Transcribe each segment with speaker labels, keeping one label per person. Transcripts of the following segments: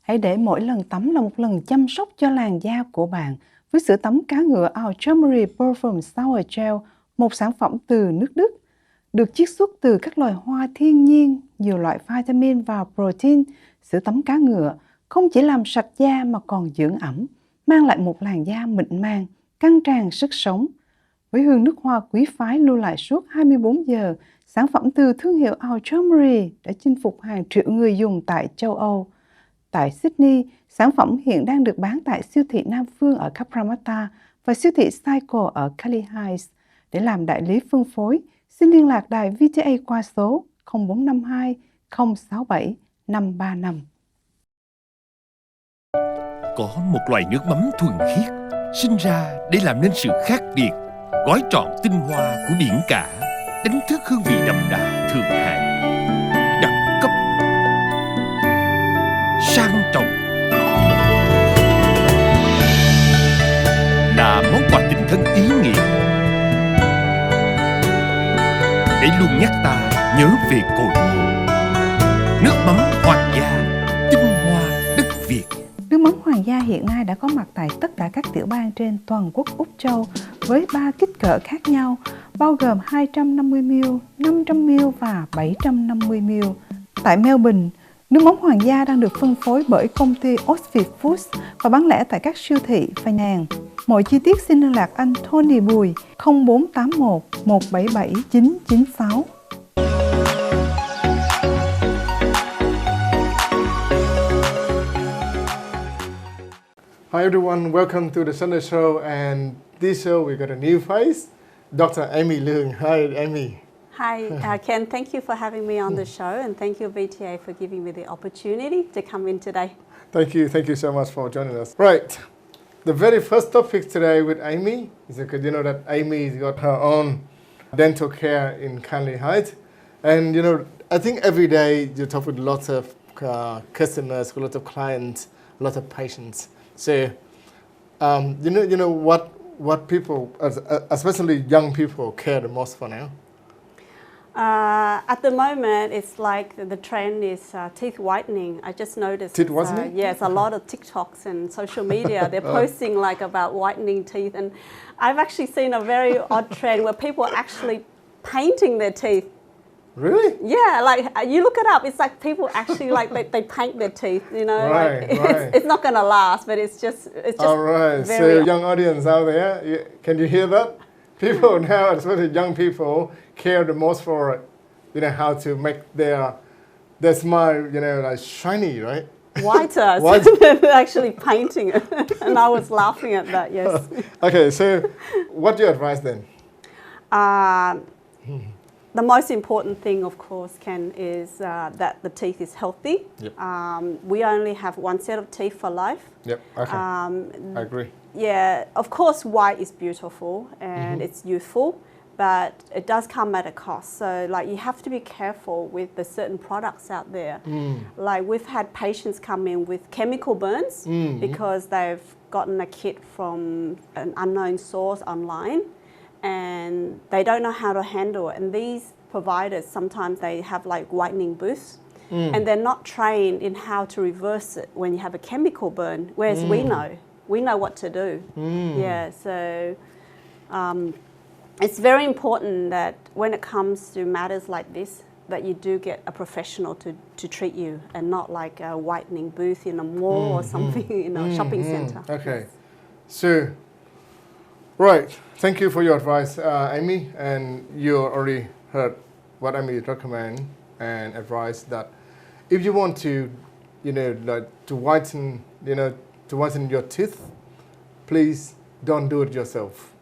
Speaker 1: Hãy để mỗi lần tắm là một lần chăm sóc cho làn da của bạn với sữa tắm cá ngựa Our Turmeric Perfume Shower Gel, một sản phẩm từ nước Đức, được chiết xuất từ các loài hoa thiên nhiên, nhiều loại vitamin và protein. Sữa tắm cá ngựa không chỉ làm sạch da mà còn dưỡng ẩm, mang lại một làn da mịn màng, căng tràn sức sống. Với hương nước hoa quý phái lưu lại suốt 24 giờ, sản phẩm từ thương hiệu Our Turmeric đã chinh phục hàng triệu người dùng tại châu Âu. Tại Sydney, sản phẩm hiện đang được bán tại siêu thị Nam Phương ở Cabramatta và siêu thị Cycle ở Cali Heights. Để làm đại lý phân phối, xin liên lạc đài VTA qua số 0452 067 535.
Speaker 2: Có một loại nước mắm thuần khiết, sinh ra để làm nên sự khác biệt, gói trọn tinh hoa của biển cả, đánh thức hương vị đậm đà thượng hạng, đẳng cấp, sang trọng, là món quà tình thân ý nghĩa để luôn nhắc ta nhớ về cội nguồn. Nước mắm Hoàng gia, tinh hoa đất Việt.
Speaker 1: Nước mắm Hoàng gia hiện nay đã có mặt tại tất cả các tiểu bang trên toàn quốc Úc Châu với 3 kích cỡ khác nhau, bao gồm 250ml, 500ml và 750ml. Tại Melbourne, nước mắm Hoàng gia đang được phân phối bởi công ty Oxford Foods và bán lẻ tại các siêu thị và nhà hàng. Mọi chi tiết xin liên lạc anh Tony Bùi 0481 177 996.
Speaker 3: Hi everyone, welcome to the Sunday show, and this show we got a new face, Dr. Amy Leung. Hi Amy.
Speaker 4: Hi Ken, thank you for having me on the show, and thank you VTA for giving me the opportunity to come in today.
Speaker 3: Thank you so much for joining us. Right, the very first topic today with Amy is because you know that Amy's got her own dental care in Canley Heights, and you know I think every day you talk with lots of customers, lots of clients, lots of patients. So, you know what people, especially young people, care the most for now?
Speaker 4: At the moment, it's like the trend is teeth whitening. I just noticed.
Speaker 3: Teeth whitening?
Speaker 4: Yes, a lot of TikToks and social media, they're posting like about whitening teeth. And I've actually seen a very odd trend where people are actually painting their teeth.
Speaker 3: Really?
Speaker 4: Yeah, like you look it up, it's like people actually like they paint their teeth, you know.
Speaker 3: Right,
Speaker 4: like,
Speaker 3: right.
Speaker 4: It's not gonna last, but it's just
Speaker 3: All right.
Speaker 4: very
Speaker 3: So young audience out there, can you hear that? People now, especially young people, care the most for, you know, how to make their smile, you know, like shiny, right?
Speaker 4: whiter.
Speaker 3: White.
Speaker 4: So they're actually painting it, and I was laughing at that. Yes.
Speaker 3: Okay, so what do you advise then?
Speaker 4: The most important thing, of course, Ken, is that the teeth is healthy.
Speaker 3: Yep.
Speaker 4: We only have one set of teeth for life.
Speaker 3: Yep. Okay. I agree.
Speaker 4: Yeah, of course, white is beautiful and it's youthful, but it does come at a cost. So, like, you have to be careful with the certain products out there. Like, we've had patients come in with chemical burns because they've gotten a kit from an unknown source online, and they don't know how to handle it. And these providers, sometimes they have like whitening booths, and they're not trained in how to reverse it when you have a chemical burn, whereas we know what to do. Yeah, so it's very important that when it comes to matters like this, that you do get a professional to treat you, and not like a whitening booth in a mall or something, in a shopping centre.
Speaker 3: Okay, so, right, thank you for your advice, Amy, and you already heard what Amy recommend and advise that if you want to, you know, like to whiten your teeth, please don't do it yourself.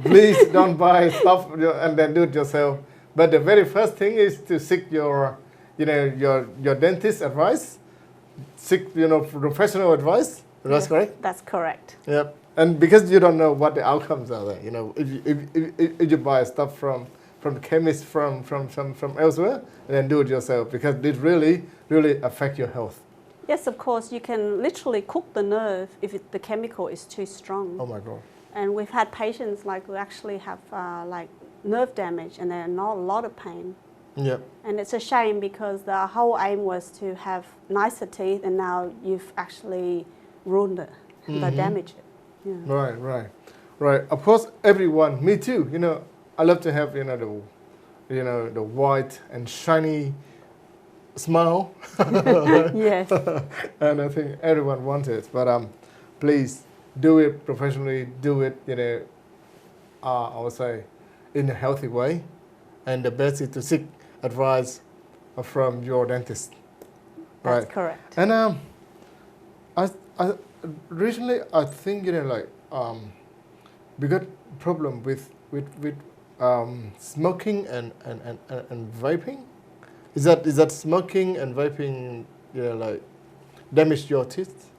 Speaker 3: Please don't buy stuff and then do it yourself. But the very first thing is to seek your dentist advice, seek, professional advice. That's correct?
Speaker 4: That's correct.
Speaker 3: Yep. And because you don't know what the outcomes are there, if you buy stuff from the chemist from elsewhere, and then do it yourself, because it really affect your health.
Speaker 4: Yes, of course. You can literally cook the nerve if the chemical is too strong.
Speaker 3: Oh my God.
Speaker 4: And we've had patients who actually have like nerve damage, and they're not a lot of pain.
Speaker 3: Yep.
Speaker 4: And it's a shame because the whole aim was to have nicer teeth, and now you've actually ruined it, damaged it. Yeah.
Speaker 3: Right. Of course, everyone, me too. I love to have the white and shiny smile.
Speaker 4: Yes.
Speaker 3: And I think everyone wants it. But please do it professionally. Do it, I would say, in a healthy way. And the best is to seek advice from your dentist.
Speaker 4: That's correct.
Speaker 3: And I recently I think we got problem with smoking and vaping. Is that smoking and vaping damage your teeth?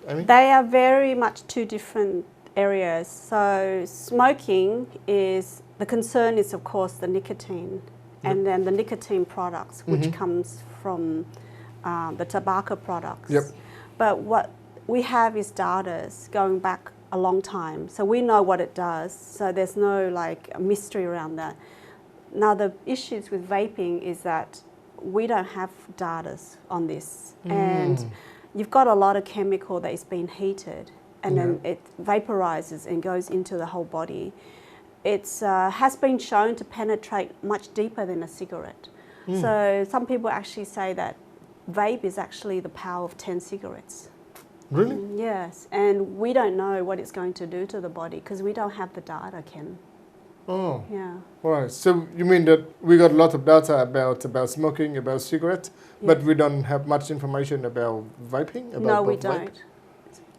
Speaker 3: I mean,
Speaker 4: they are very much two different areas. So smoking is, the concern is of course the nicotine, and then the nicotine products, which comes from the tobacco products.
Speaker 3: Yep.
Speaker 4: But what we have is data going back a long time, so we know what it does. So there's no mystery around that. Now the issues with vaping is that we don't have data on this, and you've got a lot of chemical that is being heated, and then it vaporizes and goes into the whole body. It has been shown to penetrate much deeper than a cigarette. So some people actually say that vape is actually the power of 10 cigarettes.
Speaker 3: really?
Speaker 4: Yes, and we don't know what it's going to do to the body because we don't have the data, Ken.
Speaker 3: Oh.
Speaker 4: Yeah.
Speaker 3: All right. So you mean that we got a lot of data about smoking, about cigarettes, but we don't have much information about vaping?
Speaker 4: No, we
Speaker 3: vape?
Speaker 4: don't.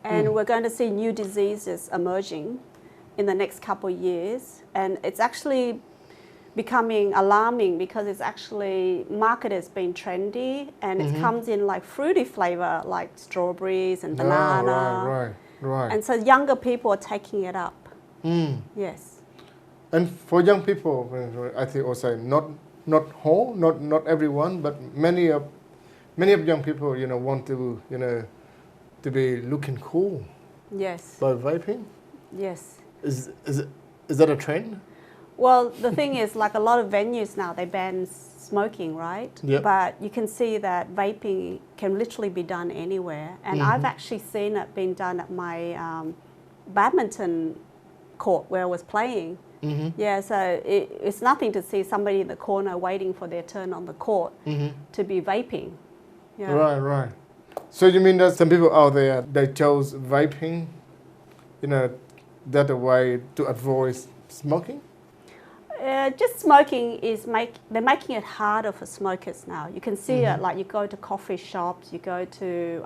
Speaker 4: And we're going to see new diseases emerging in the next couple of years, and it's actually becoming alarming because it's actually marketed as being trendy, and it comes in fruity flavor like strawberries and banana.
Speaker 3: Right.
Speaker 4: And so younger people are taking it up. Yes.
Speaker 3: And for young people, I think also not whole, not everyone, but many of young people, want to to be looking cool.
Speaker 4: Yes.
Speaker 3: By vaping.
Speaker 4: Yes.
Speaker 3: Is that a trend?
Speaker 4: Well, the thing is, a lot of venues now, they ban smoking, right?
Speaker 3: Yep.
Speaker 4: But you can see that vaping can literally be done anywhere. And I've actually seen it being done at my badminton court where I was playing. Yeah, so it's nothing to see somebody in the corner waiting for their turn on the court to be vaping. Yeah.
Speaker 3: Right. So you mean that some people out there, they chose vaping, that a way to avoid smoking?
Speaker 4: Just smoking is they're making it harder for smokers now. You can see it, you go to coffee shops, you go to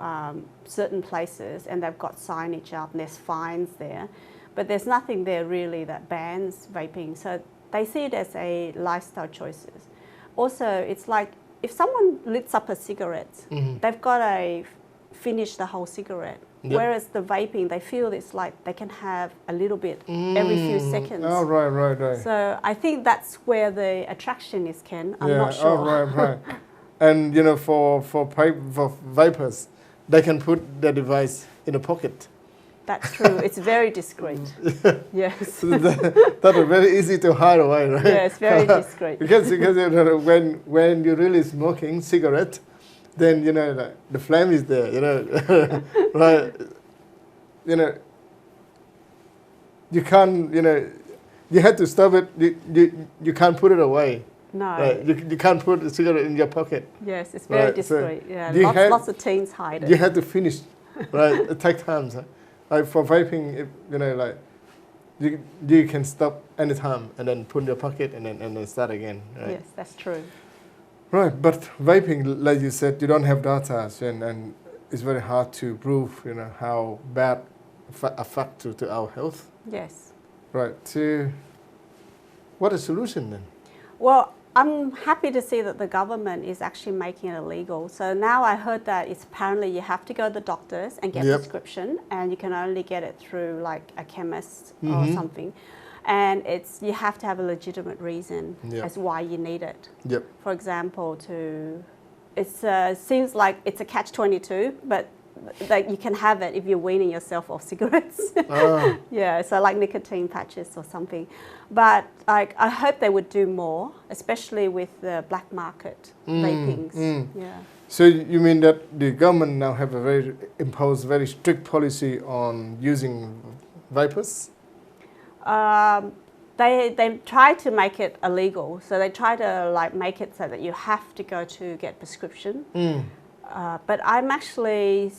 Speaker 4: certain places, and they've got signage up and there's fines there. But there's nothing there really that bans vaping. So they see it as a lifestyle choices. Also, it's like if someone lit up a cigarette, they've got to finish the whole cigarette. Yep. Whereas the vaping, they feel it's like they can have a little bit every few seconds.
Speaker 3: Oh, right.
Speaker 4: So I think that's where the attraction is, Ken. I'm not sure.
Speaker 3: Oh, right. And for vapers, they can put the device in a pocket.
Speaker 4: That's true. It's very discreet. Yes.
Speaker 3: That is very easy to hide away, right?
Speaker 4: Yeah, it's very discreet.
Speaker 3: because when you're really smoking cigarette, then the flame is there, right? You can't, you have to stop it. You can't put it away.
Speaker 4: No.
Speaker 3: Right? You can't put the cigarette in your pocket.
Speaker 4: Yes, it's very discreet. So lots of teens hide it.
Speaker 3: You have to finish, right? It takes time. So. For vaping, you can stop anytime and then put in your pocket and then start again. Right?
Speaker 4: Yes, that's true.
Speaker 3: Right, but vaping, like you said, you don't have data, and it's very hard to prove, how bad a factor to our health.
Speaker 4: Yes.
Speaker 3: Right. So, what is the solution then?
Speaker 4: Well, I'm happy to see that the government is actually making it illegal. So now I heard that it's apparently you have to go to the doctors and get a prescription, and you can only get it through a chemist or something. And you have to have a legitimate reason as why you need it. For example, it seems like it's a catch-22, but like you can have it if you're weaning yourself off cigarettes. Yeah, so like nicotine patches or something. But like I hope they would do more, especially with the black market vapings. Yeah.
Speaker 3: So you mean that the government now have imposed very strict policy on using vapors?
Speaker 4: They try to make it illegal, so they try to like make it so that you have to go to get prescription. But I'm actually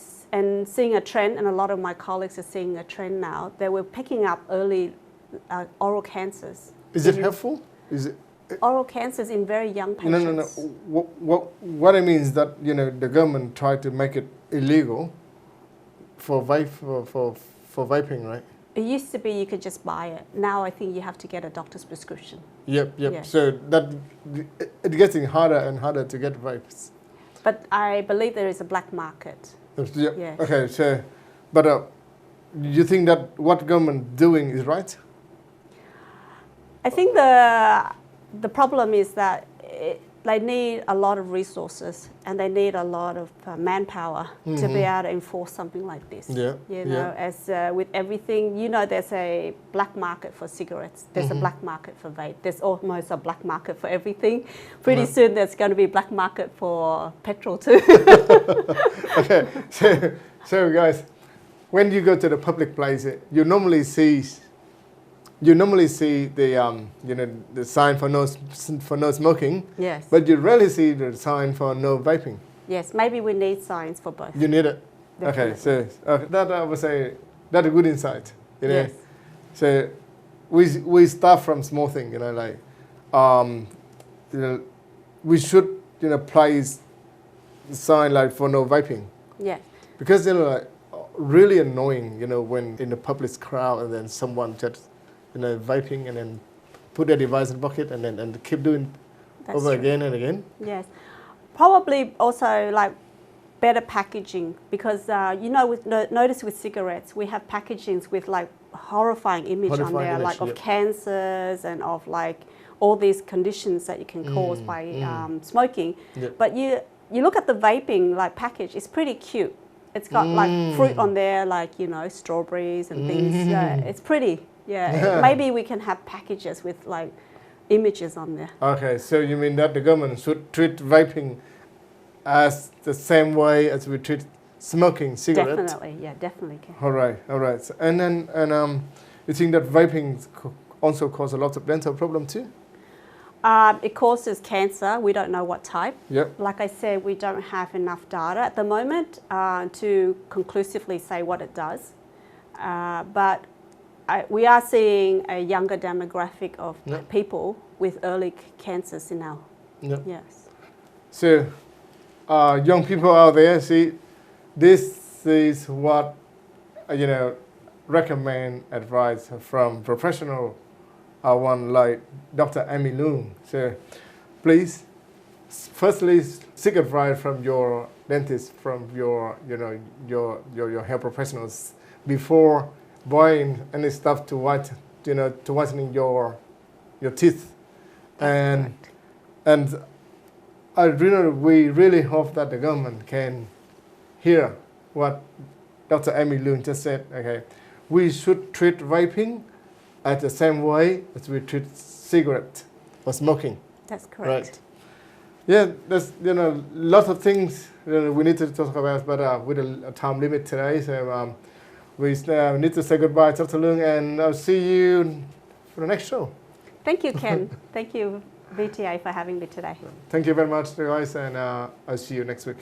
Speaker 4: seeing a trend, and a lot of my colleagues are seeing a trend now. They were picking up early oral cancers.
Speaker 3: Is it helpful? Is it?
Speaker 4: Oral cancers in very young patients.
Speaker 3: No. What I mean is that the government tried to make it illegal for vaping, right?
Speaker 4: It used to be you could just buy it. Now I think you have to get a doctor's prescription.
Speaker 3: Yep.
Speaker 4: Yes.
Speaker 3: So that it's getting harder and harder to get vapes.
Speaker 4: But I believe there is a black market.
Speaker 3: Yep.
Speaker 4: Yes.
Speaker 3: Okay. So, but you think that what government doing is right?
Speaker 4: I think the problem is that they need a lot of resources and they need a lot of manpower to be able to enforce something like this.
Speaker 3: Yeah.
Speaker 4: As with everything, there's a black market for cigarettes. There's a black market for vape. There's almost a black market for everything. Pretty soon there's going to be a black market for petrol too.
Speaker 3: Okay. So guys, when you go to the public place, you normally see the the sign for no smoking.
Speaker 4: Yes.
Speaker 3: But you rarely see the sign for no vaping.
Speaker 4: Yes. Maybe we need signs for both.
Speaker 3: You need it.
Speaker 4: Definitely.
Speaker 3: Okay. So that I would say that's a good insight.
Speaker 4: Yes.
Speaker 3: So we start from small thing. We should place the sign like for no vaping.
Speaker 4: Yes.
Speaker 3: Because really annoying. When in the public crowd and then someone just vaping and then put their device in the pocket and keep doing over again and again.
Speaker 4: Yes, probably also like better packaging because notice with cigarettes we have packagings with like horrifying image on there, like of cancers and of like all these conditions that you can cause by smoking. Yep. But you look at the vaping like package, it's pretty cute. It's got like fruit on there, like strawberries and things. It's pretty. Yeah, maybe we can have packages with like images on there. Okay,
Speaker 3: so you mean that the government should treat vaping as the same way as we treat smoking cigarettes?
Speaker 4: Definitely can.
Speaker 3: All right. So, and you think that vaping also causes a lot of dental problem too?
Speaker 4: It causes cancer. We don't know what type.
Speaker 3: Yep.
Speaker 4: Like I said, we don't have enough data at the moment to conclusively say what it does. But we are seeing a younger demographic of people with early cancers now.
Speaker 3: Yep.
Speaker 4: Yes.
Speaker 3: So, young people out there, see, this is what recommend advice from professional one like Dr. Amy Loong. So, please, firstly, seek advice from your dentist, from your health professionals before buying any stuff to whitening your teeth. And we really hope that the government can hear what Dr. Amy Loong just said. Okay, we should treat vaping at the same way as we treat cigarette or smoking.
Speaker 4: That's correct.
Speaker 3: Right. Yeah, there's lots of things we need to talk about, but with a time limit today, so we need to say goodbye to Dr. Loong, and I'll see you for the next show.
Speaker 4: Thank you, Ken. Thank you, VTA, for having me today.
Speaker 3: Thank you very much, guys, and I'll see you next week.